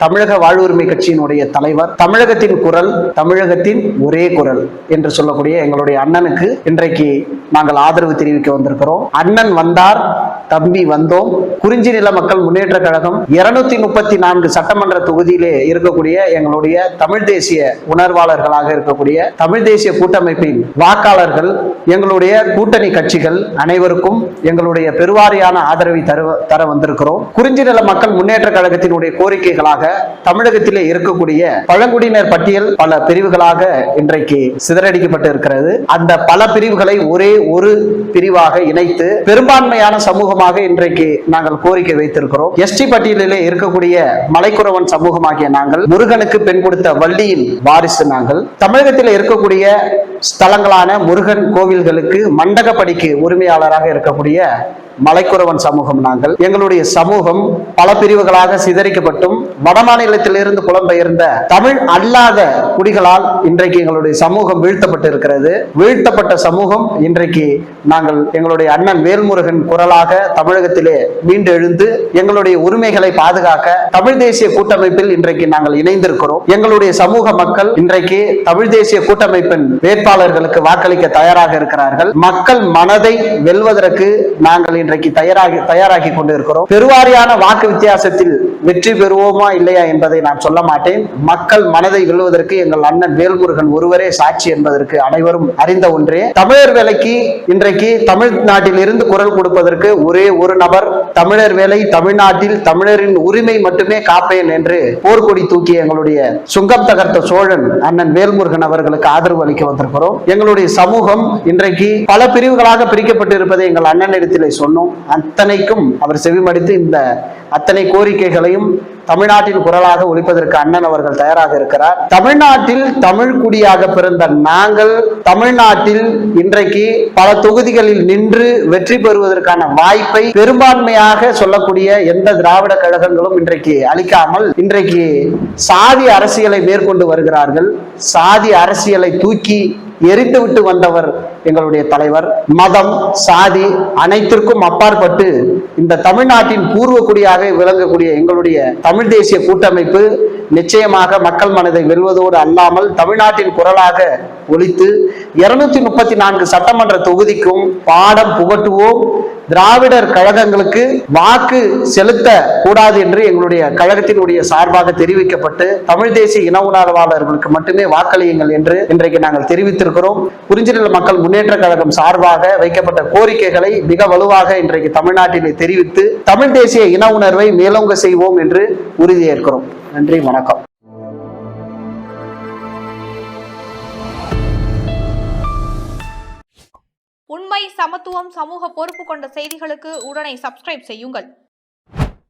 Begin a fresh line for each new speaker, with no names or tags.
தமிழக வாழ்வுரிமை கட்சியினுடைய தலைவர், தமிழகத்தின் குரல், தமிழகத்தின் ஒரே குரல் என்று சொல்லக்கூடிய எங்களுடைய அண்ணனுக்கு இன்றைக்கு நாங்கள் ஆதரவு தெரிவிக்க வந்திருக்கிறோம். அண்ணன் வந்தார், தம்பி வந்தோம். குறிஞ்சி நில மக்கள் முன்னேற்ற கழகம் 234 சட்டமன்ற தொகுதியிலே இருக்கக்கூடிய எங்களுடைய தமிழ் தேசிய உணர்வாளர்களாக இருக்கக்கூடிய தமிழ் தேசிய கூட்டமைப்பின் வாக்காளர்கள், எங்களுடைய கூட்டணி கட்சிகள் அனைவருக்கும் எங்களுடைய பெருவாரியான ஆதரவை தர வந்திருக்கிறோம். குறிஞ்சி நில மக்கள் முன்னேற்ற கழகத்தினுடைய கோரிக்கைகளாக தமிழகத்திலே இருக்கக்கூடிய பழங்குடியினர் பட்டியல் பல பிரிவுகளாக இன்றைக்கு சிதறடிக்கப்பட்டு இருக்கிறது. அந்த பல பிரிவுகளை ஒரே ஒரு பிரிவாக இணைத்து பெரும்பான்மையான சமூகமாக இன்றைக்கு நாங்கள் கோரிக்கை வைத்திருக்கிறோம். எஸ்டி பட்டியலிலே இருக்கக்கூடிய மலைக்குறவன் சமூகமாகிய நாங்கள், முருகனுக்கு பெண் கொடுத்த வள்ளியின் வாரிசு நாங்கள், தமிழகத்தில் இருக்கக்கூடிய ஸ்தலங்களான முருகன் கோவில்களுக்கு மண்டகப்படிக்கு உரிமையாளராக இருக்கக்கூடிய மலைக்குறவன் சமூகம் நாங்கள். எங்களுடைய சமூகம் பல பிரிவுகளாக சிதறிக்கப்பட்டும் வடமாநிலத்திலிருந்து புலம்பெயர்ந்த தமிழ் அல்லாத குடிகளால் இன்றைக்கு எங்களுடைய சமூகம் வீழ்த்தப்பட்டு இருக்கிறது. வீழ்த்தப்பட்ட சமூகம் இன்றைக்கு நாங்கள் எங்களுடைய அண்ணன் வேல்முருகன் குரலாக தமிழகத்திலே மீண்டு எழுந்து எங்களுடைய உரிமைகளை பாதுகாக்க தமிழ் தேசிய கூட்டமைப்பில் இன்றைக்கு நாங்கள் இணைந்திருக்கிறோம். எங்களுடைய சமூக மக்கள் இன்றைக்கு தமிழ் தேசிய கூட்டமைப்பின் வேட்பாளர்களுக்கு வாக்களிக்க தயாராக இருக்கிறார்கள். மக்கள் மனதை வெல்வதற்கு நாங்கள் இன்றைக்கு தயாராகி கொண்டிருக்கிறோம். பெருவாரியான வாக்கு வித்தியாசத்தில் வெற்றி பெறுவோமா இல்லையா என்பதை நான் சொல்ல மாட்டேன். மக்கள் மனதை வெல்வதற்கு எங்கள் அண்ணன் வேல்முருகன் ஒருவரே சாட்சி என்பதற்கு அனைவரும் அறிந்த ஒன்றே. தமிழர் வேலைக்கு இன்றைக்கு தமிழ்நாட்டில் இருந்து குரல் கொடுப்பதற்கு ஒரே ஒரு நபர், தமிழர் வேலை தமிழ்நாட்டில் தமிழரின் உரிமை மட்டுமே காப்பேன் என்று போர்க்கொடி தூக்கிய எங்களுடைய சுங்கம் தகர்த்த சோழன் அண்ணன் வேல்முருகன் அவர்களுக்கு ஆதரவு அளிக்க வந்திருக்கிறோம். எங்களுடைய சமூகம் இன்றைக்கு பல பிரிவுகளாக பிரிக்கப்பட்டு இருப்பதை எங்கள் அண்ணனிடத்திலே சொன்னோம். அத்தனைக்கும் அவர் செவிமடித்து இந்த அத்தனை கோரிக்கைகளையும் தமிழ்நாட்டின் குரலாக ஒலிப்பதற்கு அண்ணன் அவர்கள் தயாராக இருக்கிறார். தமிழ்நாட்டில் தமிழ் குடியாக பிறந்த நாங்கள் தமிழ்நாட்டில் இன்றைக்கு பல தொகுதிகளில் நின்று வெற்றி பெறுவதற்கான வாய்ப்பை பெரும்பான்மையாக சொல்லக்கூடிய எந்த திராவிட கழகங்களும் இன்றைக்கு அளிக்காமல் இன்றைக்கு சாதி அரசியலை மேற்கொண்டு வருகிறார்கள். சாதி அரசியலை தூக்கி எரித்துவிட்டு வந்தவர் எங்களுடைய தலைவர். மதம், சாதி அனைத்திற்கும் அப்பாற்பட்டு இந்த தமிழ்நாட்டின் பூர்வ குடியாக விளங்கக்கூடிய எங்களுடைய தமிழ் தேசிய கூட்டமைப்பு நிச்சயமாக மக்கள் மனதை வெல்வதோடு அல்லாமல் தமிழ்நாட்டின் குரலாக ஒலித்து 234 சட்டமன்ற தொகுதிக்கும் பாடம் புகட்டுவோம். திராவிடர் கழகங்களுக்கு வாக்கு செலுத்த கூடாது என்று எங்களுடைய கழகத்தினுடைய சார்பாக தெரிவிக்கப்பட்டு தமிழ் தேசிய இன உணர்வாளர்களுக்கு மட்டுமே வாக்களியுங்கள் என்று இன்றைக்கு நாங்கள் தெரிவித்திருக்கிறோம். குறிஞ்சி நில மக்கள் முன்னேற்ற கழகம் சார்பாக வைக்கப்பட்ட கோரிக்கைகளை மிக வலுவாக இன்றைக்கு தமிழ்நாட்டிலே தெரிவித்து தமிழ் தேசிய இன உணர்வை மேலோங்க செய்வோம் என்று உறுதியேற்கிறோம். நன்றி, வணக்கம்.
உண்மை, சமத்துவம், சமூக பொறுப்பு கொண்ட செய்திகளுக்கு உடனே சப்ஸ்கிரைப் செய்யுங்கள்.